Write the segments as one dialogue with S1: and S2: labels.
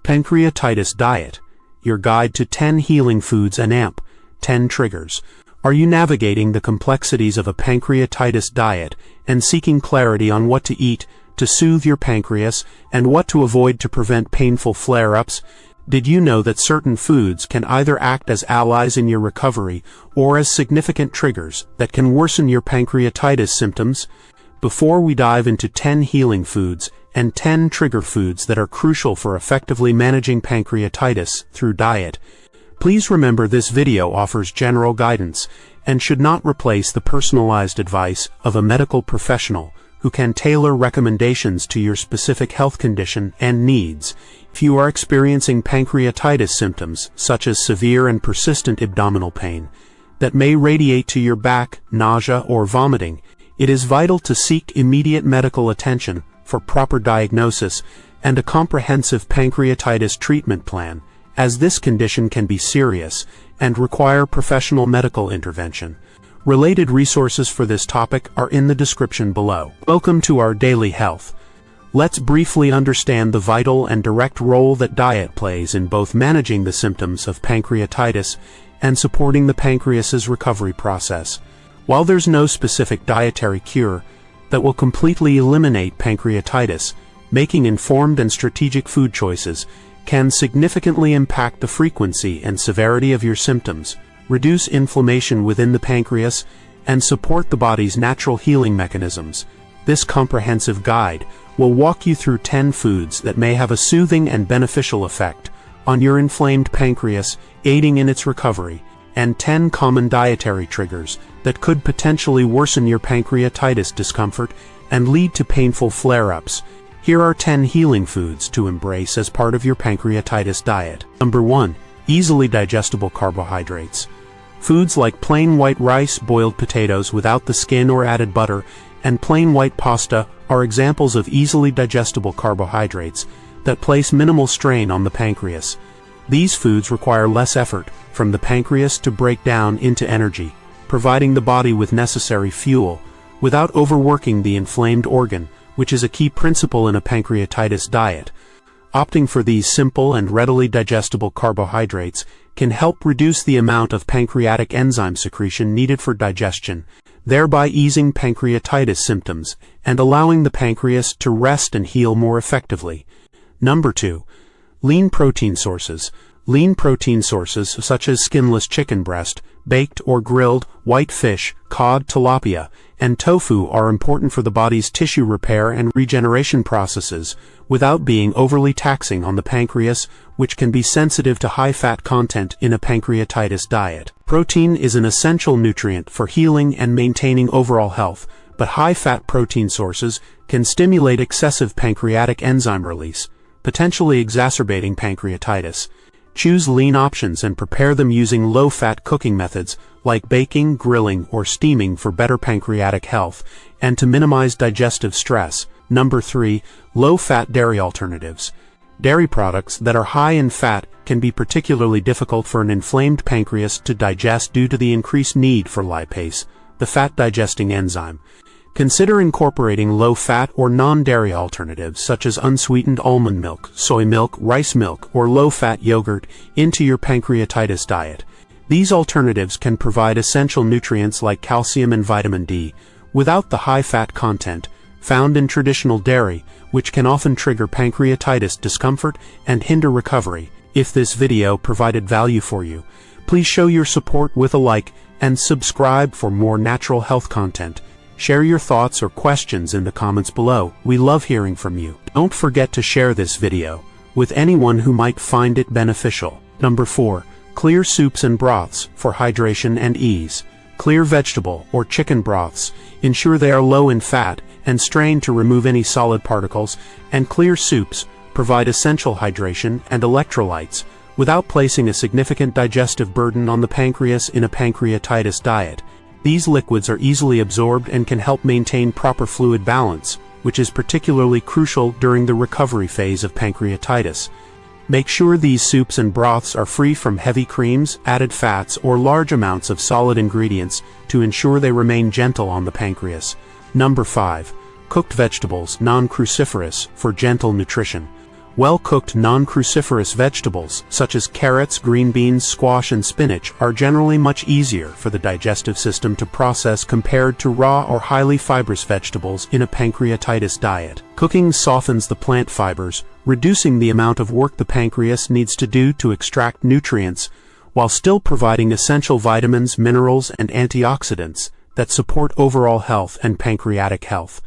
S1: Pancreatitis Diet, your guide to 10 healing foods and 10 triggers. Are you navigating the complexities of a pancreatitis diet and seeking clarity on what to eat to soothe your pancreas and what to avoid to prevent painful flare-ups? Did you know that certain foods can either act as allies in your recovery or as significant triggers that can worsen your pancreatitis symptoms? Before we dive into 10 healing foods and 10 trigger foods that are crucial for effectively managing pancreatitis through diet, please remember this video offers general guidance and should not replace the personalized advice of a medical professional who can tailor recommendations to your specific health condition and needs. If you are experiencing pancreatitis symptoms, such as severe and persistent abdominal pain, that may radiate to your back, nausea, or vomiting, it is vital to seek immediate medical attention for proper diagnosis and a comprehensive pancreatitis treatment plan, as this condition can be serious and require professional medical intervention. Related resources for this topic are in the description below. Welcome to our daily health. Let's briefly understand the vital and direct role that diet plays in both managing the symptoms of pancreatitis and supporting the pancreas's recovery process. While there's no specific dietary cure that will completely eliminate pancreatitis, making informed and strategic food choices can significantly impact the frequency and severity of your symptoms, reduce inflammation within the pancreas, and support the body's natural healing mechanisms. This comprehensive guide will walk you through 10 foods that may have a soothing and beneficial effect on your inflamed pancreas, aiding in its recovery, and 10 common dietary triggers that could potentially worsen your pancreatitis discomfort and lead to painful flare-ups. Here are 10 healing foods to embrace as part of your pancreatitis diet. Number 1. Easily digestible carbohydrates. Foods like plain white rice, boiled potatoes without the skin or added butter, and plain white pasta are examples of easily digestible carbohydrates that place minimal strain on the pancreas. These foods require less effort from the pancreas to break down into energy, providing the body with necessary fuel without overworking the inflamed organ, which is a key principle in a pancreatitis diet. Opting for these simple and readily digestible carbohydrates can help reduce the amount of pancreatic enzyme secretion needed for digestion, thereby easing pancreatitis symptoms and allowing the pancreas to rest and heal more effectively. Number 2. Lean protein sources. Lean protein sources such as skinless chicken breast, baked or grilled, white fish, cod, tilapia, and tofu are important for the body's tissue repair and regeneration processes without being overly taxing on the pancreas, which can be sensitive to high-fat content in a pancreatitis diet. Protein is an essential nutrient for healing and maintaining overall health, but high-fat protein sources can stimulate excessive pancreatic enzyme release, potentially exacerbating pancreatitis. Choose lean options and prepare them using low-fat cooking methods like baking, grilling, or steaming for better pancreatic health and to minimize digestive stress. Number 3. Low-fat dairy alternatives. Dairy products that are high in fat can be particularly difficult for an inflamed pancreas to digest due to the increased need for lipase, the fat-digesting enzyme. Consider incorporating low-fat or non-dairy alternatives such as unsweetened almond milk, soy milk, rice milk, or low-fat yogurt into your pancreatitis diet. These alternatives can provide essential nutrients like calcium and vitamin D without the high-fat content found in traditional dairy, which can often trigger pancreatitis discomfort and hinder recovery. If this video provided value for you, please show your support with a like and subscribe for more natural health content. Share your thoughts or questions in the comments below. We love hearing from you. Don't forget to share this video with anyone who might find it beneficial. Number 4. Clear soups and broths for hydration and ease. Clear vegetable or chicken broths ensure they are low in fat and strain to remove any solid particles, and clear soups provide essential hydration and electrolytes without placing a significant digestive burden on the pancreas in a pancreatitis diet. These liquids are easily absorbed and can help maintain proper fluid balance, which is particularly crucial during the recovery phase of pancreatitis. Make sure these soups and broths are free from heavy creams, added fats, or large amounts of solid ingredients to ensure they remain gentle on the pancreas. Number 5. Cooked vegetables, non-cruciferous, for gentle nutrition. Well-cooked non-cruciferous vegetables, such as carrots, green beans, squash, and spinach, are generally much easier for the digestive system to process compared to raw or highly fibrous vegetables in a pancreatitis diet. Cooking softens the plant fibers, reducing the amount of work the pancreas needs to do to extract nutrients, while still providing essential vitamins, minerals, and antioxidants that support overall health and pancreatic health.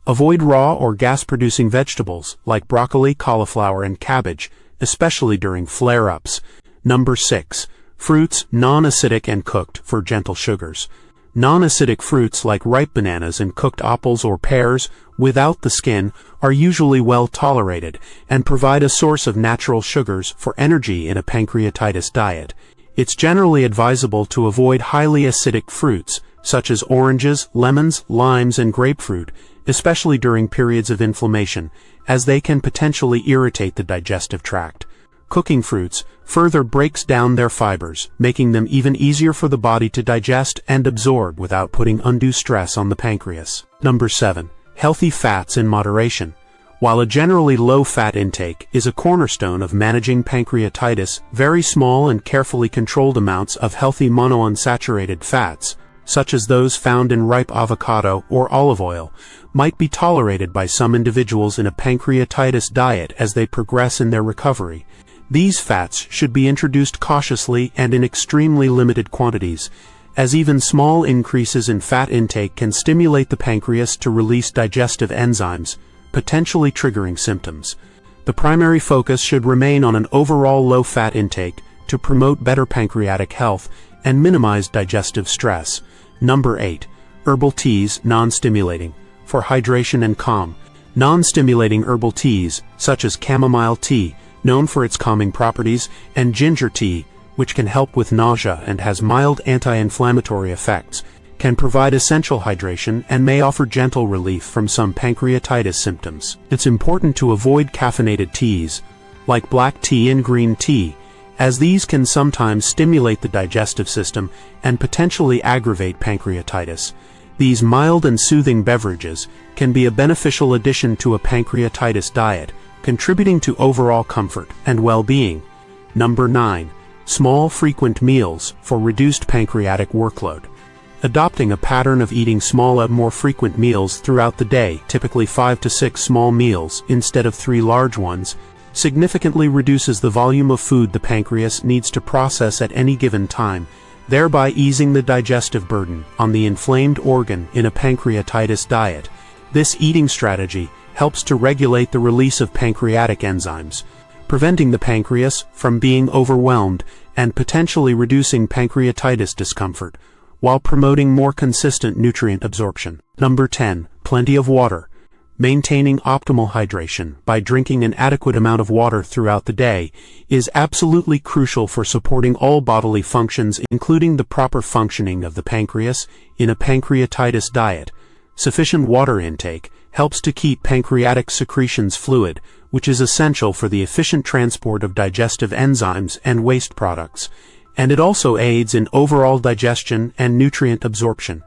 S1: Avoid raw or gas-producing vegetables like broccoli, cauliflower, and cabbage, especially during flare-ups. Number 6. Fruits, non-acidic and cooked for gentle sugars. Non-acidic fruits like ripe bananas and cooked apples or pears, without the skin, are usually well tolerated and provide a source of natural sugars for energy in a pancreatitis diet. It's generally advisable to avoid highly acidic fruits, such as oranges, lemons, limes, and grapefruit, especially during periods of inflammation, as they can potentially irritate the digestive tract. Cooking fruits further breaks down their fibers, making them even easier for the body to digest and absorb without putting undue stress on the pancreas. Number 7. Healthy fats in moderation. While a generally low-fat intake is a cornerstone of managing pancreatitis, very small and carefully controlled amounts of healthy monounsaturated fats, such as those found in ripe avocado or olive oil, might be tolerated by some individuals in a pancreatitis diet as they progress in their recovery. These fats should be introduced cautiously and in extremely limited quantities, as even small increases in fat intake can stimulate the pancreas to release digestive enzymes, potentially triggering symptoms. The primary focus should remain on an overall low-fat intake to promote better pancreatic health and minimize digestive stress. Number 8. Herbal teas, non-stimulating, for hydration and calm. Non-stimulating herbal teas, such as chamomile tea, known for its calming properties, and ginger tea, which can help with nausea and has mild anti-inflammatory effects, can provide essential hydration and may offer gentle relief from some pancreatitis symptoms. It's important to avoid caffeinated teas, like black tea and green tea, as these can sometimes stimulate the digestive system and potentially aggravate pancreatitis. These mild and soothing beverages can be a beneficial addition to a pancreatitis diet, contributing to overall comfort and well-being. Number 9. Small, frequent meals for reduced pancreatic workload. Adopting a pattern of eating smaller, more frequent meals throughout the day, typically 5 to 6 small meals instead of 3 large ones, significantly reduces the volume of food the pancreas needs to process at any given time, thereby easing the digestive burden on the inflamed organ in a pancreatitis diet. This eating strategy helps to regulate the release of pancreatic enzymes, preventing the pancreas from being overwhelmed and potentially reducing pancreatitis discomfort, while promoting more consistent nutrient absorption. Number 10. Plenty of water. Maintaining optimal hydration by drinking an adequate amount of water throughout the day is absolutely crucial for supporting all bodily functions, including the proper functioning of the pancreas in a pancreatitis diet. Sufficient water intake helps to keep pancreatic secretions fluid, which is essential for the efficient transport of digestive enzymes and waste products, and it also aids in overall digestion and nutrient absorption.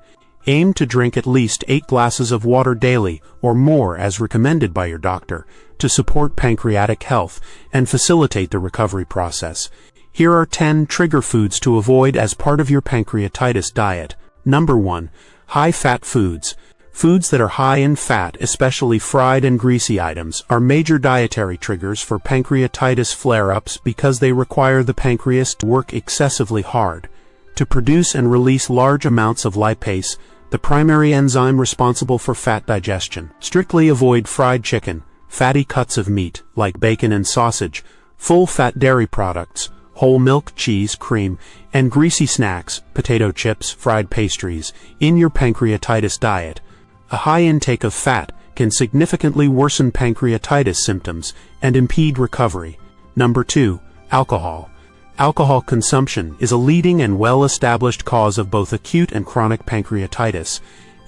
S1: Aim to drink at least 8 glasses of water daily or more as recommended by your doctor to support pancreatic health and facilitate the recovery process. Here are 10 trigger foods to avoid as part of your pancreatitis diet. Number 1. High-fat foods. Foods that are high in fat, especially fried and greasy items, are major dietary triggers for pancreatitis flare-ups because they require the pancreas to work excessively hard to produce and release large amounts of lipase, the primary enzyme responsible for fat digestion. Strictly avoid fried chicken, fatty cuts of meat, like bacon and sausage, full-fat dairy products, whole milk, cheese, cream, and greasy snacks, potato chips, fried pastries, in your pancreatitis diet. A high intake of fat can significantly worsen pancreatitis symptoms and impede recovery. Number 2. Alcohol. Alcohol consumption is a leading and well-established cause of both acute and chronic pancreatitis,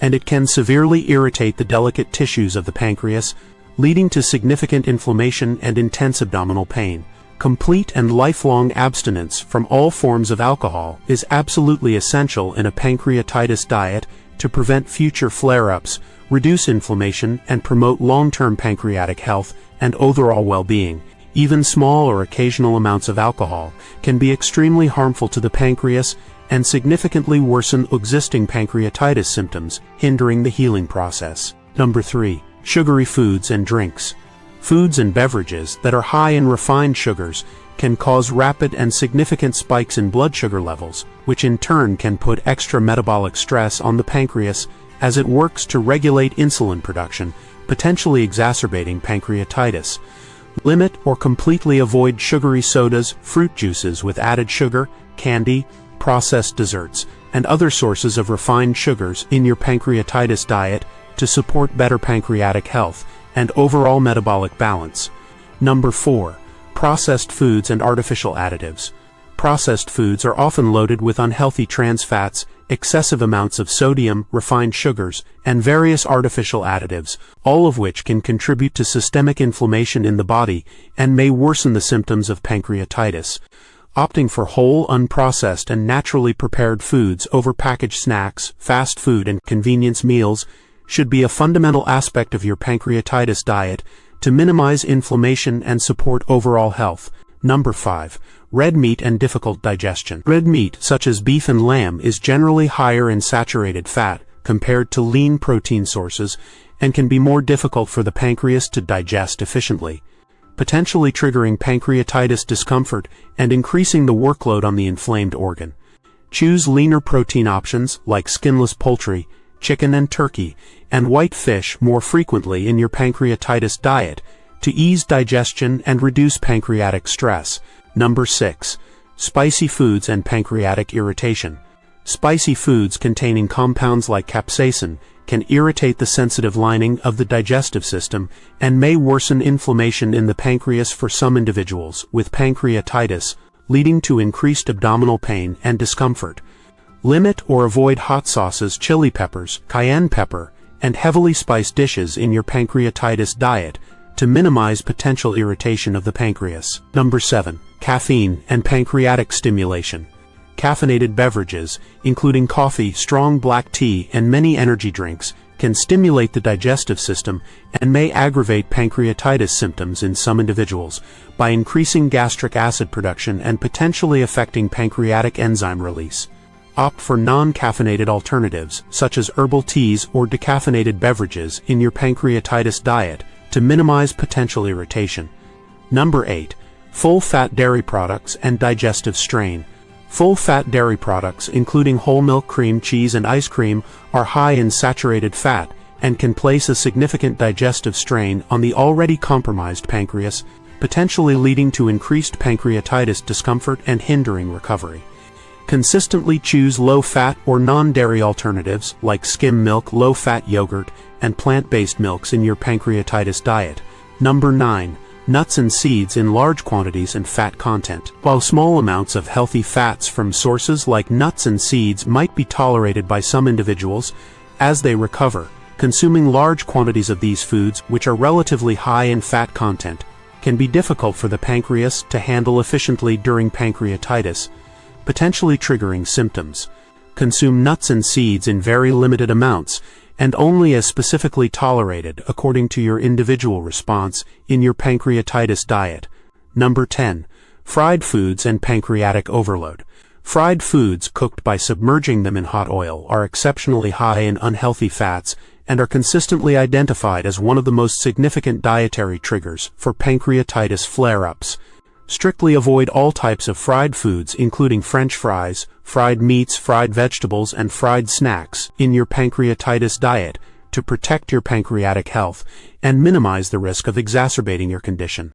S1: and it can severely irritate the delicate tissues of the pancreas, leading to significant inflammation and intense abdominal pain. Complete and lifelong abstinence from all forms of alcohol is absolutely essential in a pancreatitis diet to prevent future flare-ups, reduce inflammation, and promote long-term pancreatic health and overall well-being. Even small or occasional amounts of alcohol can be extremely harmful to the pancreas and significantly worsen existing pancreatitis symptoms, hindering the healing process. Number 3. Sugary foods and drinks. Foods and beverages that are high in refined sugars can cause rapid and significant spikes in blood sugar levels, which in turn can put extra metabolic stress on the pancreas as it works to regulate insulin production, potentially exacerbating pancreatitis. Limit or completely avoid sugary sodas, fruit juices with added sugar, candy, processed desserts, and other sources of refined sugars in your pancreatitis diet to support better pancreatic health and overall metabolic balance. Number 4. Processed foods and artificial additives. Processed foods are often loaded with unhealthy trans fats, excessive amounts of sodium, refined sugars, and various artificial additives, all of which can contribute to systemic inflammation in the body and may worsen the symptoms of pancreatitis. Opting for whole, unprocessed, and naturally prepared foods over packaged snacks, fast food, and convenience meals should be a fundamental aspect of your pancreatitis diet to minimize inflammation and support overall health. Number 5. Red meat and difficult digestion. Red meat, such as beef and lamb, is generally higher in saturated fat compared to lean protein sources and can be more difficult for the pancreas to digest efficiently, potentially triggering pancreatitis discomfort and increasing the workload on the inflamed organ. Choose leaner protein options like skinless poultry, chicken and turkey, and white fish more frequently in your pancreatitis diet to ease digestion and reduce pancreatic stress. Number 6. Spicy foods and pancreatic irritation. Spicy foods containing compounds like capsaicin can irritate the sensitive lining of the digestive system and may worsen inflammation in the pancreas for some individuals with pancreatitis, leading to increased abdominal pain and discomfort. Limit or avoid hot sauces, chili peppers, cayenne pepper, and heavily spiced dishes in your pancreatitis diet to minimize potential irritation of the pancreas. Number 7. Caffeine and pancreatic stimulation. Caffeinated beverages, including coffee, strong black tea, and many energy drinks, can stimulate the digestive system and may aggravate pancreatitis symptoms in some individuals by increasing gastric acid production and potentially affecting pancreatic enzyme release. Opt for non-caffeinated alternatives, such as herbal teas or decaffeinated beverages in your pancreatitis diet to minimize potential irritation. Number 8. Full-fat dairy products and digestive strain. Full-fat dairy products, including whole milk, cream, cheese, and ice cream, are high in saturated fat and can place a significant digestive strain on the already compromised pancreas, potentially leading to increased pancreatitis discomfort and hindering recovery. Consistently choose low-fat or non-dairy alternatives like skim milk, low-fat yogurt, and plant-based milks in your pancreatitis diet. Number 9. Nuts and seeds in large quantities and fat content. While small amounts of healthy fats from sources like nuts and seeds might be tolerated by some individuals as they recover, consuming large quantities of these foods, which are relatively high in fat content, can be difficult for the pancreas to handle efficiently during pancreatitis, potentially triggering symptoms. Consume nuts and seeds in very limited amounts and only as specifically tolerated according to your individual response in your pancreatitis diet. Number 10. Fried foods and pancreatic overload. Fried foods cooked by submerging them in hot oil are exceptionally high in unhealthy fats and are consistently identified as one of the most significant dietary triggers for pancreatitis flare-ups. Strictly avoid all types of fried foods, including French fries, fried meats, fried vegetables, and fried snacks in your pancreatitis diet to protect your pancreatic health and minimize the risk of exacerbating your condition.